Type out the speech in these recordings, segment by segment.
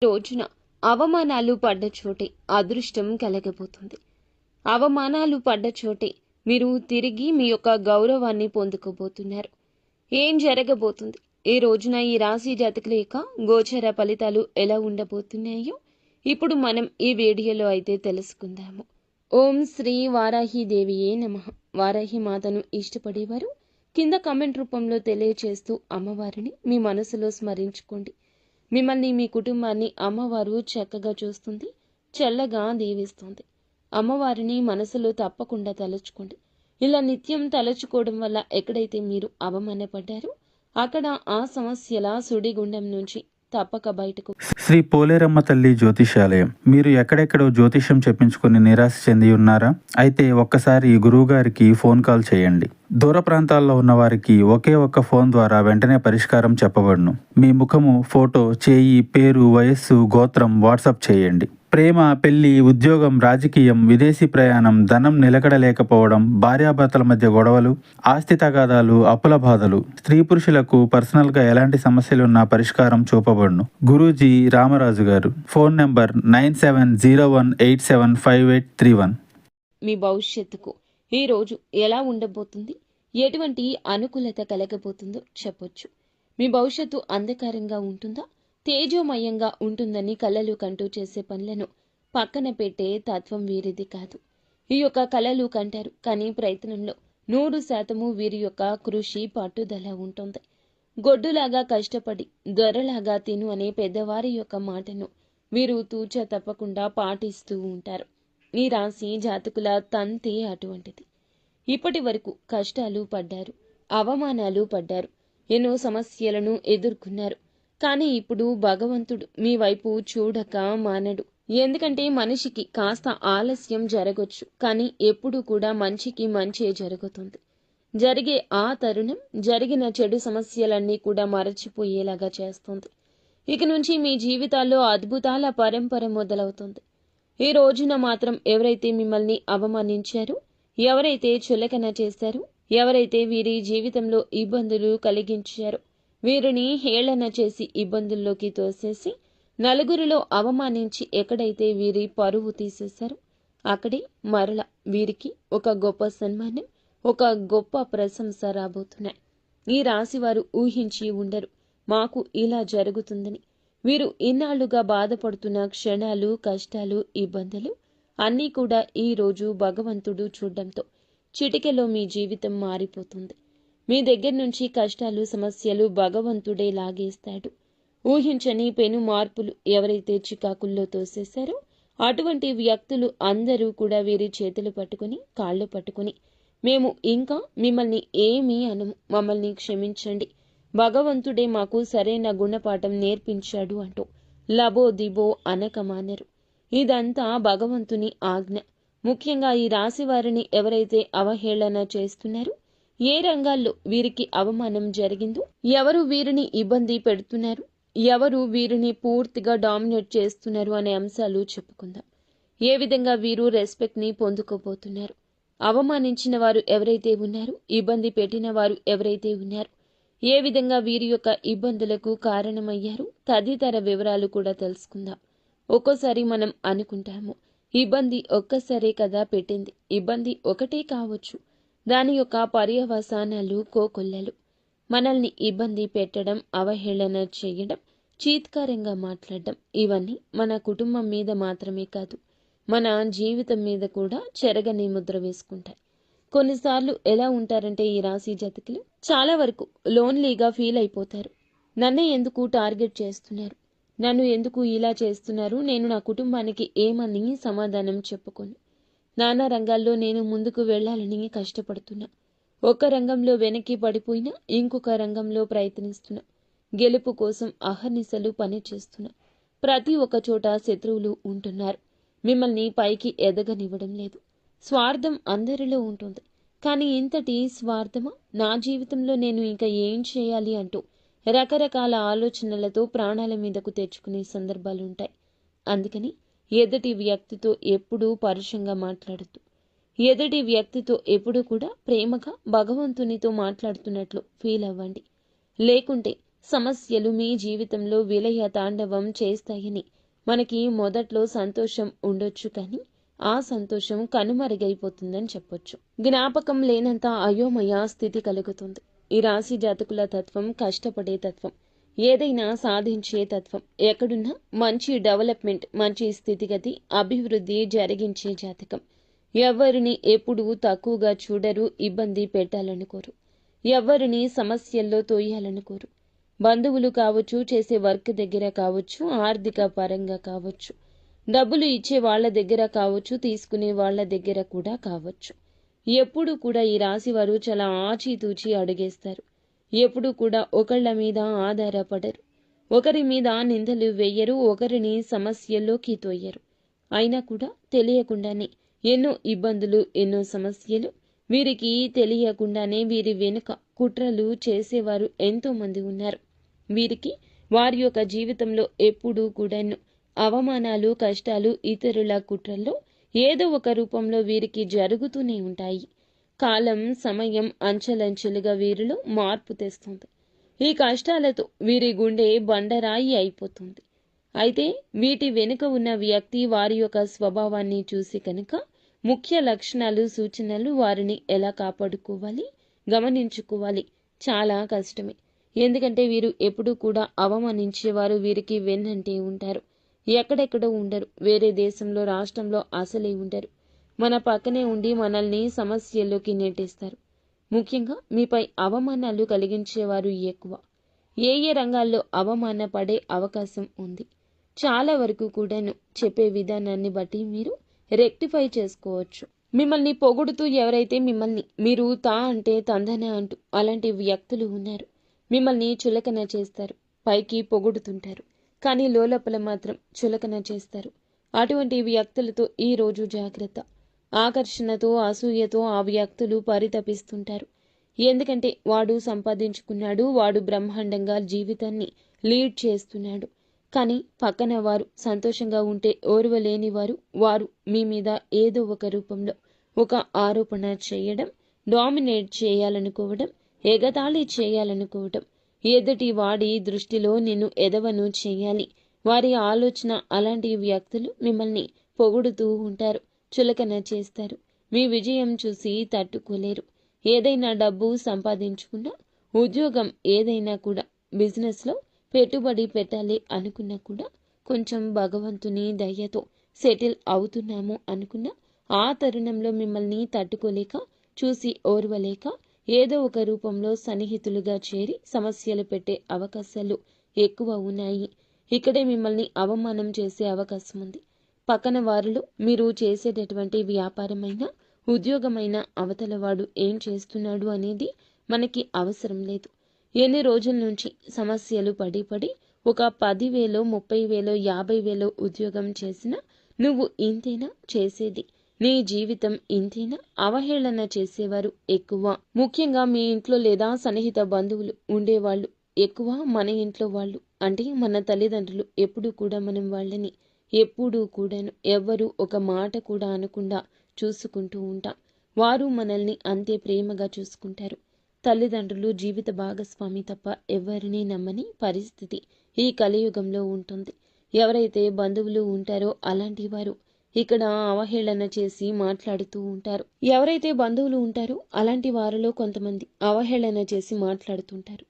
రోజున అవమానాలు పడ్డ చోటే అదృష్టం కలగబోతుంది. అవమానాలు పడ్డ చోటే మీరు తిరిగి మీ యొక్క గౌరవాన్ని పొందుకోబోతున్నారు. ఏం జరగబోతుంది, ఈ రోజున ఈ రాశి జాతకుల యొక్క గోచర ఫలితాలు ఎలా ఉండబోతున్నాయో ఇప్పుడు మనం ఈ వీడియోలో అయితే తెలుసుకుందాము. ఓం శ్రీ వారాహి దేవియే నమః. వారాహి మాతను ఇష్టపడేవారు కింద కామెంట్ రూపంలో తెలియచేస్తూ అమ్మవారిని మీ మనసులో స్మరించుకోండి. మిమ్మల్ని, మీ కుటుంబాన్ని అమ్మవారు చక్కగా చూస్తుంది, చల్లగా దీవిస్తుంది. అమ్మవారిని మనసులో తప్పకుండా తలుచుకోండి. ఇలా నిత్యం తలుచుకోవడం వల్ల ఎక్కడైతే మీరు అవమానపడ్డారో అక్కడ ఆ సమస్యల సుడిగుండం నుంచి తప్పక బయటకు. శ్రీ పోలేరమ్మ తల్లి జ్యోతిషాలయం. మీరు ఎక్కడెక్కడో జ్యోతిషం చెప్పించుకుని నిరాశ చెంది ఉన్నారా? అయితే ఒక్కసారి గురువు గారికి ఫోన్ కాల్ చేయండి. దూర ప్రాంతాల్లో ఉన్న వారికి ఒకే ఒక్క ఫోన్ ద్వారా వెంటనే పరిష్కారం చెప్పబడును. మీ ముఖము, ఫోటో, చేయి, పేరు, వయస్సు, గోత్రం వాట్సాప్ చేయండి. ప్రేమ, పెళ్లి, ఉద్యోగం, రాజకీయం, విదేశీ ప్రయాణం, ధనం నిలకడలేకపోవడం, భార్యాభర్తల మధ్య గొడవలు, ఆస్తి తగాదాలు, అప్పుల బాధలు, స్త్రీ పురుషులకు పర్సనల్గా ఎలాంటి సమస్యలున్నా పరిష్కారం చూపబడును. గురూజీ రామరాజు గారు. Phone number 9701875831. మీ భవిష్యత్తుకు ఈ రోజు ఎలా ఉండబోతుంది, ఎటువంటి అనుకూలత కలగబోతుందో చెప్పొచ్చు. మీ భవిష్యత్తు అంధకారంగా ఉంటుందా, తేజోమయంగా ఉంటుందని కలలు కంటూ చేసే పనులను పక్కన పెట్టే తత్వం వీరిది కాదు. ఈ యొక్క కలలు కంటారు, కానీ ప్రయత్నంలో 100% వీరి యొక్క కృషి పట్టుదల ఉంటుంది. గొడ్డులాగా కష్టపడి దొరలాగా తిను అనే పెద్దవారి యొక్క మాటను వీరు తూచా తప్పకుండా పాటిస్తూ ఉంటారు. ఈ రాశి జాతకుల తంతే అటువంటిది. ఇప్పటి వరకు కష్టాలు పడ్డారు, అవమానాలు పడ్డారు, ఎన్నో సమస్యలను ఎదుర్కొన్నారు. కానీ ఇప్పుడు భగవంతుడు మీ వైపు చూడక మానడు. ఎందుకంటే మనిషికి కాస్త ఆలస్యం జరగొచ్చు, కానీ ఎప్పుడు కూడా మంచికి మంచే జరుగుతుంది. జరిగే ఆ తరుణం జరిగిన చెడు సమస్యలన్నీ కూడా మరచిపోయేలాగా చేస్తుంది. ఇక నుంచి మీ జీవితాల్లో అద్భుతాల పరంపర మొదలవుతుంది. ఈ రోజున మాత్రం ఎవరైతే మిమ్మల్ని అవమానించారో, ఎవరైతే చులకన చేశారో, ఎవరైతే వీరి జీవితంలో ఇబ్బందులు కలిగించారో, వీరిని హేళన చేసి ఇబ్బందుల్లోకి తోసేసి నలుగురిలో అవమానించి ఎక్కడైతే వీరి పరువు తీసేశారో అక్కడే మరల వీరికి ఒక గొప్ప సన్మానం, ఒక గొప్ప ప్రశంస రాబోతున్నాయి. ఈ రాశివారు ఊహించి ఉండరు మాకు ఇలా జరుగుతుందని. వీరు ఇన్నాళ్లుగా బాధపడుతున్న క్షణాలు, కష్టాలు, ఇబ్బందులు అన్నీ కూడా ఈ రోజు భగవంతుడు చూడడంతో చిటికెలో మీ జీవితం మారిపోతుంది. మీ దగ్గర నుంచి కష్టాలు, సమస్యలు భగవంతుడే లాగేస్తాడు. ఊహించని పెను మార్పులు ఎవరైతే చికాకుల్లో తోసేశారో అటువంటి వ్యక్తులు అందరూ కూడా వీరి చేతులు పట్టుకుని, కాళ్ళు పట్టుకుని, మేము ఇంకా మిమ్మల్ని ఏమీ అనము, మమ్మల్ని క్షమించండి, భగవంతుడే మాకు సరైన గుణపాఠం నేర్పించాడు అంటూ లబో దిబో అనక మానరు. ఇదంతా భగవంతుని ఆజ్ఞ. ముఖ్యంగా ఈ రాశి వారిని ఎవరైతే అవహేళన చేస్తున్నారో, ఏ రంగాల్లో వీరికి అవమానం జరిగిందో, ఎవరు వీరిని ఇబ్బంది పెడుతున్నారు, ఎవరు వీరిని పూర్తిగా డామినేట్ చేస్తున్నారు అనే అంశాలు చెప్పుకుందాం. ఏ విధంగా వీరు రెస్పెక్ట్ ని పొందుకోబోతున్నారు, అవమానించిన వారు ఎవరైతే ఉన్నారో, ఇబ్బంది పెట్టిన వారు ఎవరైతే ఉన్నారో, ఏ విధంగా వీరి యొక్క ఇబ్బందులకు కారణమయ్యారు తదితర వివరాలు కూడా తెలుసుకుందాం. ఒక్కోసారి మనం అనుకుంటాము, ఇబ్బంది ఒక్కసారే కదా పెట్టింది, ఇబ్బంది ఒకటే కావచ్చు, దాని యొక్క పర్యవసానాలు కోకొల్లలు. మనల్ని ఇబ్బంది పెట్టడం, అవహేళన చేయడం, చీత్కారంగా మాట్లాడడం, ఇవన్నీ మన కుటుంబం మీద మాత్రమే కాదు, మన జీవితం మీద కూడా చెరగని ముద్ర వేసుకుంటాయి. కొన్నిసార్లు ఎలా ఉంటారంటే ఈ రాశి జాతకులు చాలా వరకు లోన్లీగా ఫీల్ అయిపోతారు. నన్నే ఎందుకు టార్గెట్ చేస్తున్నారు, నన్ను ఎందుకు ఇలా చేస్తున్నారు, నేను నా కుటుంబానికి ఏమని సమాధానం చెప్పుకోను. నానా రంగాల్లో నేను ముందుకు వెళ్లాలని కష్టపడుతున్నా, ఒక రంగంలో వెనక్కి పడిపోయినా ఇంకొక రంగంలో ప్రయత్నిస్తున్నా, గెలుపు కోసం అహర్నిశలు పని చేస్తున్నా. ప్రతి ఒక్క చోట శత్రువులు ఉంటున్నారు, మిమ్మల్ని పైకి ఎదగనివ్వడం లేదు. స్వార్థం అందరిలో ఉంటుంది, కానీ ఇంతటి స్వార్థమా, నా జీవితంలో నేను ఇంకా ఏం చేయాలి అంటూ రకరకాల ఆలోచనలతో ప్రాణాల మీదకు తెచ్చుకునే సందర్భాలుంటాయి. అందుకని ఎదుటి వ్యక్తితో ఎప్పుడూ పరుషంగా మాట్లాడద్దు. ఎదుటి వ్యక్తితో ఎప్పుడూ కూడా ప్రేమగా భగవంతునితో మాట్లాడుతున్నట్లు ఫీల్ అవ్వండి. లేకుంటే సమస్యలు మీ జీవితంలో విలయ తాండవం చేస్తాయని మనకి మొదట్లో సంతోషం ఉండొచ్చు, కానీ ఆ సంతోషం కనుమరుగైపోతుందని చెప్పొచ్చు. జ్ఞాపకం లేనంత అయోమయ స్థితి కలుగుతుంది. ఈ రాశి జాతకుల తత్వం కష్టపడే తత్వం, ఏదైనా సాధించే తత్వం, ఎక్కడున్నా మంచి డెవలప్మెంట్, మంచి స్థితిగతి, అభివృద్ధి జరిగించే జాతకం. ఎవరిని ఎప్పుడూ తక్కువగా చూడరు, ఇబ్బంది పెట్టాలనుకోరు, ఎవరిని సమస్యల్లో తోయాలనుకోరు. బంధువులు కావచ్చు, చేసే వర్క్ దగ్గర కావచ్చు, ఆర్థిక పరంగా కావచ్చు, డబ్బులు ఇచ్చే వాళ్ళ దగ్గర కావచ్చు, తీసుకునే వాళ్ళ దగ్గర కూడా కావచ్చు. ఎప్పుడు కూడా ఈ రాశి వారు చాలా ఆచితూచి అడుగేస్తారు. ఎప్పుడు కూడా ఒకళ్ళ మీద ఆధారపడరు, ఒకరి మీద నిందలు వేయరు, ఒకరిని సమస్యల్లోకి తోయరు. అయినా కూడా తెలియకుండానే ఎన్నో ఇబ్బందులు, ఎన్నో సమస్యలు, వీరికి తెలియకుండానే వీరి వెనుక కుట్రలు చేసేవారు ఎంతో మంది ఉన్నారు. వీరికి వారి యొక్క జీవితంలో ఎప్పుడూ కూడా అవమానాలు, కష్టాలు, ఇతరుల కుట్రల్లో ఏదో ఒక రూపంలో వీరికి జరుగుతూనే ఉంటాయి. కాలం, సమయం అంచెలంచెలుగా వీరిలో మార్పు తెస్తుంది. ఈ కష్టాలతో వీరి గుండె బండరాయి అయిపోతుంది. అయితే వీటి వెనుక ఉన్న వ్యక్తి వారి యొక్క స్వభావాన్ని చూసి కనుక ముఖ్య లక్షణాలు, సూచనలు, వారిని ఎలా కాపాడుకోవాలి, గమనించుకోవాలి చాలా కష్టమే. ఎందుకంటే వీరు ఎప్పుడూ కూడా అవమానించేవారు వీరికి వెన్నంటే ఉంటారు. ఎక్కడెక్కడో ఉండరు, వేరే దేశంలో, రాష్ట్రంలో అసలే ఉండరు. మన పక్కనే ఉండి మనల్ని సమస్యల్లోకి నెట్టేస్తారు. ముఖ్యంగా మీపై అవమానాలు కలిగించేవారు ఎక్కువ. ఏ ఏ రంగాల్లో అవమాన పడే అవకాశం ఉంది, చాలా వరకు కూడాను చెప్పే విధానాన్ని బట్టి మీరు రెక్టిఫై చేసుకోవచ్చు. మిమ్మల్ని పొగుడుతూ ఎవరైతే మిమ్మల్ని మీరు తా అంటే తందన అంటూ అలాంటి వ్యక్తులు ఉన్నారు. మిమ్మల్ని చులకన చేస్తారు, పైకి పొగుడుతుంటారు, కానీ లోపల మాత్రం చులకన చేస్తారు. అటువంటి వ్యక్తులతో ఈ రోజు జాగ్రత్త. ఆకర్షణతో, అసూయతో ఆ వ్యక్తులు పరితపిస్తుంటారు. ఎందుకంటే వాడు సంపాదించుకున్నాడు, వాడు బ్రహ్మాండంగా జీవితాన్ని లీడ్ చేస్తున్నాడు. కానీ పక్కన వారు సంతోషంగా ఉంటే ఓర్వలేని వారు మీ మీద ఏదో ఒక రూపంలో ఒక ఆరోపణ చేయడం, డామినేట్ చేయాలనుకోవడం, ఎగతాళి చేయాలనుకోవడం, ఎదుటి వాడి దృష్టిలో నిన్ను ఎదవను చేయాలి. వారి ఆలోచన అలాంటి వ్యక్తులు మిమ్మల్ని పొగుడుతూ ఉంటారు, చులకన చేస్తారు. మీ విజయం చూసి తట్టుకోలేరు. ఏదైనా డబ్బు సంపాదించుకున్నా, ఉద్యోగం ఏదైనా కూడా, బిజినెస్లో పెట్టుబడి పెట్టాలి అనుకున్నా కూడా కొంచెం భగవంతుని దయతో సెటిల్ అవుతున్నాము అనుకున్నా ఆ తరుణంలో మిమ్మల్ని తట్టుకోలేక, చూసి ఓర్వలేక ఏదో ఒక రూపంలో సన్నిహితులుగా చేరి సమస్యలు పెట్టే అవకాశాలు ఎక్కువ ఉన్నాయి. ఇక్కడే మిమ్మల్ని అవమానం చేసే అవకాశం ఉంది. పక్కన వారిలో మీరు చేసేటటువంటి వ్యాపారమైనా, ఉద్యోగమైనా అవతలవాడు ఏం చేస్తున్నాడు అనేది మనకి అవసరం లేదు. ఎన్ని రోజుల నుంచి సమస్యలు పడి ఒక 10,000, 30,000, 50,000 ఉద్యోగం చేసినా నువ్వు ఇంతేనా చేసేది, నీ జీవితం ఇంతేనా, అవహేళన చేసేవారు ఎక్కువ. ముఖ్యంగా మీ ఇంట్లో లేదా సన్నిహిత బంధువులు ఉండేవాళ్ళు ఎక్కువ. మన ఇంట్లో వాళ్ళు అంటే మన తల్లిదండ్రులు ఎప్పుడూ కూడా మనం వాళ్ళని ఎప్పుడూ కూడాను ఎవ్వరూ ఒక మాట కూడా అనకుండా చూసుకుంటూ ఉంటాం. వారు మనల్ని అంతే ప్రేమగా చూసుకుంటారు. తల్లిదండ్రులు జీవిత భాగస్వామి తప్ప ఎవరినీ నమ్మని పరిస్థితి ఈ కలియుగంలో ఉంటుంది. ఎవరైతే బంధువులు ఉంటారో అలాంటి వారు ఇక్కడ అవహేళన చేసి మాట్లాడుతూ ఉంటారు. ఎవరైతే బంధువులు ఉంటారో అలాంటి వారిలో కొంతమంది అవహేళన చేసి మాట్లాడుతుంటారు.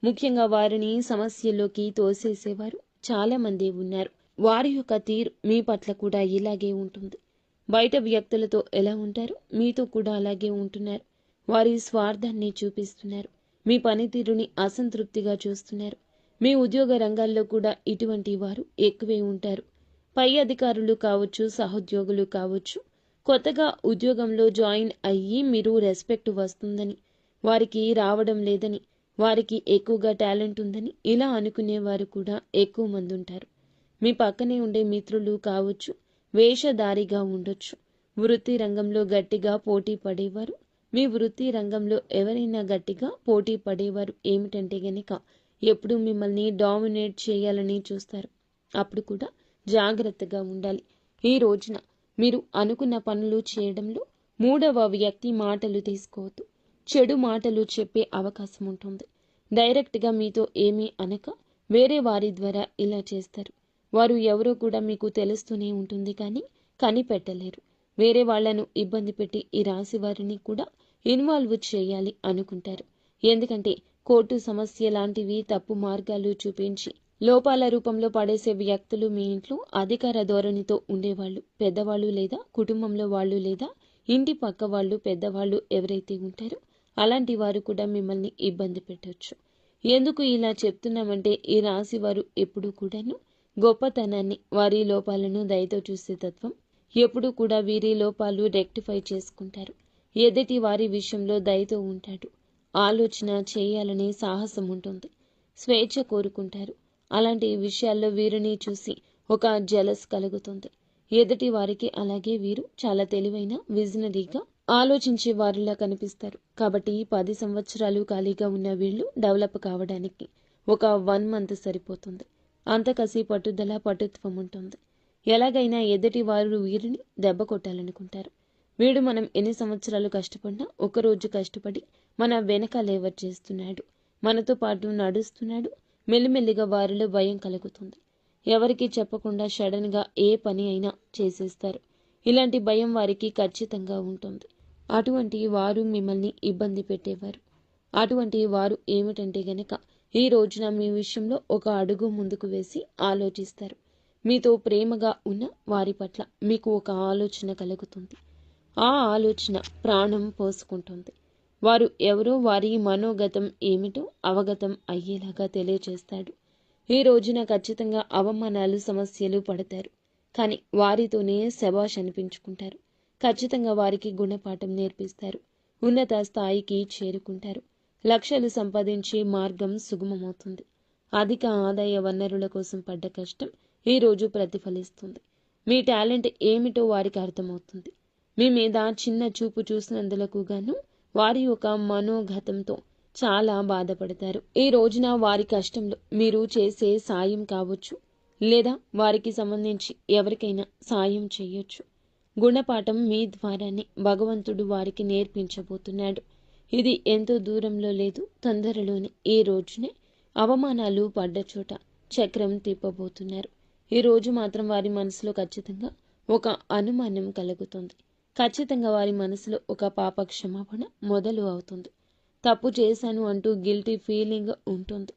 ముఖ్యంగా వారిని సమస్యల్లోకి తోసేసేవారు చాలా మంది ఉన్నారు. వారి యొక్క తీరు మీ పట్ల కూడా ఇలాగే ఉంటుంది. బయట వ్యక్తులతో ఎలా ఉంటారో మీతో కూడా అలాగే ఉంటున్నారు. వారి స్వార్థాన్ని చూపిస్తున్నారు. మీ పనితీరుని అసంతృప్తిగా చూస్తున్నారు. మీ ఉద్యోగ రంగాల్లో కూడా ఇటువంటి వారు ఎక్కువే ఉంటారు. పై అధికారులు కావచ్చు, సహోద్యోగులు కావచ్చు, కొత్తగా ఉద్యోగంలో జాయిన్ అయ్యి మీరు రెస్పెక్ట్ వస్తుందని, వారికి రావడం లేదని, వారికి ఎక్కువగా టాలెంట్ ఉందని ఇలా అనుకునేవారు కూడా ఎక్కువ మంది ఉంటారు. మీ పక్కనే ఉండే మిత్రులు కావచ్చు, వేషధారిగా ఉండొచ్చు. వృత్తి రంగంలో గట్టిగా పోటీ పడేవారు, మీ వృత్తి రంగంలో ఎవరైనా గట్టిగా పోటీ పడేవారు ఏమిటంటే గనక ఎప్పుడు మిమ్మల్ని డామినేట్ చేయాలని చూస్తారు. అప్పుడు కూడా జాగ్రత్తగా ఉండాలి. ఈ రోజున మీరు అనుకున్న పనులు చేయడంలో మూడవ వ్యక్తి మాటలు తీసుకోవద్దు. చెడు మాటలు చెప్పే అవకాశం ఉంటుంది. డైరెక్ట్గా మీతో ఏమీ అనక వేరే వారి ద్వారా ఇలా చేస్తారు. వారు ఎవరో కూడా మీకు తెలుస్తూనే ఉంటుంది, కానీ కనిపెట్టలేరు. వేరే వాళ్లను ఇబ్బంది పెట్టి ఈ రాశి వారిని కూడా ఇన్వాల్వ్ చేయాలి అనుకుంటారు. ఎందుకంటే కోర్టు సమస్య లాంటివి తప్పు మార్గాలు చూపించి లోపాల రూపంలో పడేసే వ్యక్తులు మీ ఇంట్లో అధికార ధోరణితో ఉండేవాళ్ళు, పెద్దవాళ్ళు లేదా కుటుంబంలో వాళ్ళు లేదా ఇంటి పక్క వాళ్ళు పెద్దవాళ్ళు ఎవరైతే ఉంటారో అలాంటి వారు కూడా మిమ్మల్ని ఇబ్బంది పెట్టొచ్చు. ఎందుకు ఇలా చెప్తున్నామంటే ఈ రాశి వారు ఎప్పుడూ కూడాను గొప్పతనాన్ని, వారి లోపాలను దయతో చూసే తత్వం, ఎప్పుడూ కూడా వీరి లోపాలు రెక్టిఫై చేసుకుంటారు. ఎదుటి వారి విషయంలో దయతో ఉంటాడు. ఆలోచన చేయాలనే సాహసం ఉంటుంది. స్వేచ్ఛ కోరుకుంటారు. అలాంటి విషయాల్లో వీరిని చూసి ఒక జలస్ కలుగుతుంది. ఎదుటి వారికి అలాగే వీరు చాలా తెలివైన, విజనరీగా ఆలోచించే వారిలా కనిపిస్తారు. కాబట్టి 10 సంవత్సరాలు ఖాళీగా ఉన్న వీళ్ళు డెవలప్ కావడానికి ఒక 1 మంత్ సరిపోతుంది. అంత కసి, పట్టుదల, పటుత్వం ఉంటుంది. ఎలాగైనా ఎదుటి వారు వీరిని దెబ్బ కొట్టాలనుకుంటారు. వీడు మనం ఎన్ని సంవత్సరాలు కష్టపడినా ఒకరోజు కష్టపడి మన వెనక లేవర్ చేస్తున్నాడు, మనతో పాటు నడుస్తున్నాడు. మెల్లిమెల్లిగా వారిలో భయం కలుగుతుంది. ఎవరికి చెప్పకుండా సడన్గా ఏ పని అయినా చేసేస్తారు. ఇలాంటి భయం వారికి ఖచ్చితంగా ఉంటుంది. అటువంటి వారు మిమ్మల్ని ఇబ్బంది పెట్టేవారు. అటువంటి వారు ఏమిటంటే గనక ఈ రోజున మీ విషయంలో ఒక అడుగు ముందుకు వేసి ఆలోచిస్తారు. మీతో ప్రేమగా ఉన్న వారి పట్ల మీకు ఒక ఆలోచన కలుగుతుంది. ఆ ఆలోచన ప్రాణం పోసుకుంటుంది. వారు ఎవరో, వారి మనోగతం ఏమిటో అవగతం అయ్యేలాగా తెలియచేస్తాడు. ఈ రోజున ఖచ్చితంగా అవమానాలు, సమస్యలు పడతారు. కానీ వారితోనే శబాష్ అనిపించుకుంటారు. ఖచ్చితంగా వారికి గుణపాఠం నేర్పిస్తారు. ఉన్నత స్థాయికి చేరుకుంటారు. లక్షలు సంపాదించే మార్గం సుగమమవుతుంది. అధిక ఆదాయ వనరుల కోసం పడ్డ కష్టం ఈ రోజు ప్రతిఫలిస్తుంది. మీ టాలెంట్ ఏమిటో వారికి అర్థమవుతుంది. మీ మీద చిన్న చూపు చూసినందులకు గాను వారి యొక్క మనోగతంతో చాలా బాధపడతారు. ఈ రోజున వారి కష్టంలో మీరు చేసే సాయం కావచ్చు, లేదా వారికి సంబంధించి ఎవరికైనా సాయం చేయొచ్చు. గుణపాఠం మీ ద్వారానే భగవంతుడు వారికి నేర్పించబోతున్నాడు. ఇది ఎంతో దూరంలో లేదు, తొందరలోనే ఈ రోజునే అవమానాలు పడ్డ చోట చక్రం తిప్పబోతున్నారు. ఈ రోజు మాత్రం వారి మనసులో ఖచ్చితంగా ఒక అనుమానం కలుగుతుంది. ఖచ్చితంగా వారి మనసులో ఒక పాప క్షమాపణ మొదలు అవుతుంది. తప్పు చేశాను అంటూ గిల్టీ ఫీలింగ్ ఉంటుంది.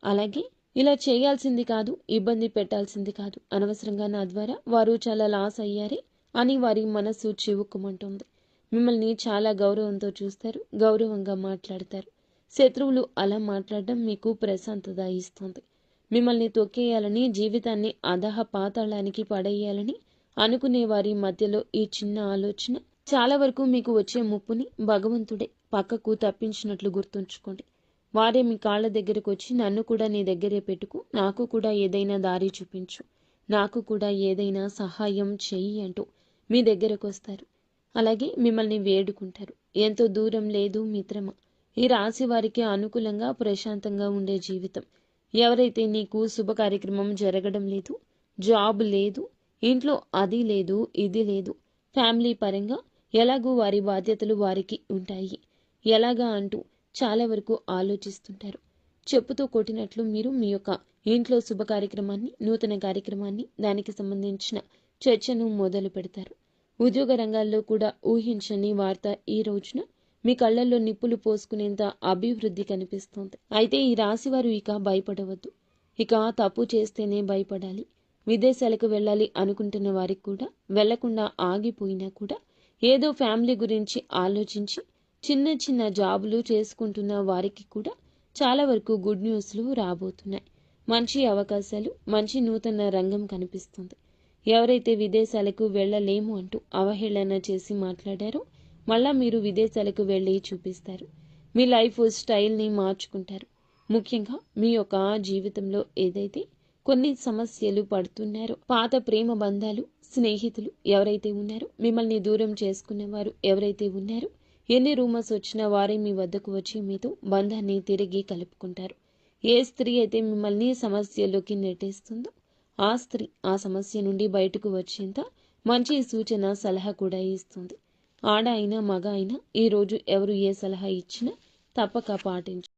అలాగే ఇలా చేయాల్సింది కాదు, ఇబ్బంది పెట్టాల్సింది కాదు, అనవసరంగా నా ద్వారా వారు చాలా లాస్ అయ్యారే అని వారి మనసు చివుక్కుమంటుంది. మిమ్మల్ని చాలా గౌరవంతో చూస్తారు, గౌరవంగా మాట్లాడతారు. శత్రువులు అలా మాట్లాడడం మీకు ప్రశాంతత ఇస్తుంది. మిమ్మల్ని తొక్కేయాలని, జీవితాన్ని అధహ పాతాళానికి పడేయాలని అనుకునే వారి మధ్యలో ఈ చిన్న ఆలోచన చాలా వరకు మీకు వచ్చే ముప్పుని భగవంతుడే పక్కకు తప్పించినట్లు గుర్తుంచుకోండి. వారే మీ కాళ్ళ దగ్గరకు వచ్చి నన్ను కూడా నీ దగ్గరే పెట్టుకు, నాకు కూడా ఏదైనా దారి చూపించు, నాకు కూడా ఏదైనా సహాయం చెయ్యి అంటూ మీ దగ్గరకు వస్తారు. అలాగే మిమ్మల్ని వేడుకుంటారు. ఎంతో దూరం లేదు మిత్రమా, ఈ రాశి వారికి అనుకూలంగా ప్రశాంతంగా ఉండే జీవితం. ఎవరైతే నీకు శుభ కార్యక్రమం జరగడం లేదు, జాబ్ లేదు, ఇంట్లో అది లేదు, ఇది లేదు, ఫ్యామిలీ పరంగా ఎలాగూ వారి బాధ్యతలు వారికి ఉంటాయి, ఎలాగా అంటూ చాలా వరకు ఆలోచిస్తుంటారు. చెప్పుతో కొట్టినట్లు మీరు మీ యొక్క ఇంట్లో శుభ కార్యక్రమాన్ని, నూతన కార్యక్రమాన్ని, దానికి సంబంధించిన చర్చను మొదలు పెడతారు. ఉద్యోగ రంగాల్లో కూడా ఊహించని వార్త ఈ రోజున మీ కళ్ళల్లో నిప్పులు పోసుకునేంత అభివృద్ధి కనిపిస్తోంది. అయితే ఈ రాశివారు ఇక భయపడవద్దు. ఇక తప్పు చేస్తేనే భయపడాలి. విదేశాలకు వెళ్ళాలి అనుకుంటున్న వారికి కూడా, వెళ్లకుండా ఆగిపోయినా కూడా, ఏదో ఫ్యామిలీ గురించి ఆలోచించి చిన్న చిన్న జాబులు చేసుకుంటున్న వారికి కూడా చాలా వరకు గుడ్ న్యూస్లు రాబోతున్నాయి. మంచి అవకాశాలు, మంచి నూతన రంగం కనిపిస్తుంది. ఎవరైతే విదేశాలకు వెళ్ళలేము అంటూ అవహేళన చేసి మాట్లాడారో మళ్ళా మీరు విదేశాలకు వెళ్ళి చూపిస్తారు. మీ లైఫ్ స్టైల్ని మార్చుకుంటారు. ముఖ్యంగా మీ యొక్క జీవితంలో ఏదైతే కొన్ని సమస్యలు పడుతున్నారో, పాత ప్రేమ బంధాలు, స్నేహితులు ఎవరైతే ఉన్నారో, మిమ్మల్ని దూరం చేసుకునేవారు ఎవరైతే ఉన్నారో, ఎన్ని రూమర్స్ వచ్చినా వారే మీ వద్దకు వచ్చి మీతో బంధాన్ని తిరిగి కలుపుకుంటారు. ఏ స్త్రీ అయితే మిమ్మల్ని సమస్యలోకి నెట్టేస్తుందో ఆ స్త్రీ ఆ సమస్య నుండి బయటకు వచ్చేంత మంచి సూచన, సలహా కూడా ఇస్తుంది. ఆడ అయినా మగ అయినా ఈరోజు ఎవరు ఏ సలహా ఇచ్చినా తప్పక పాటించు.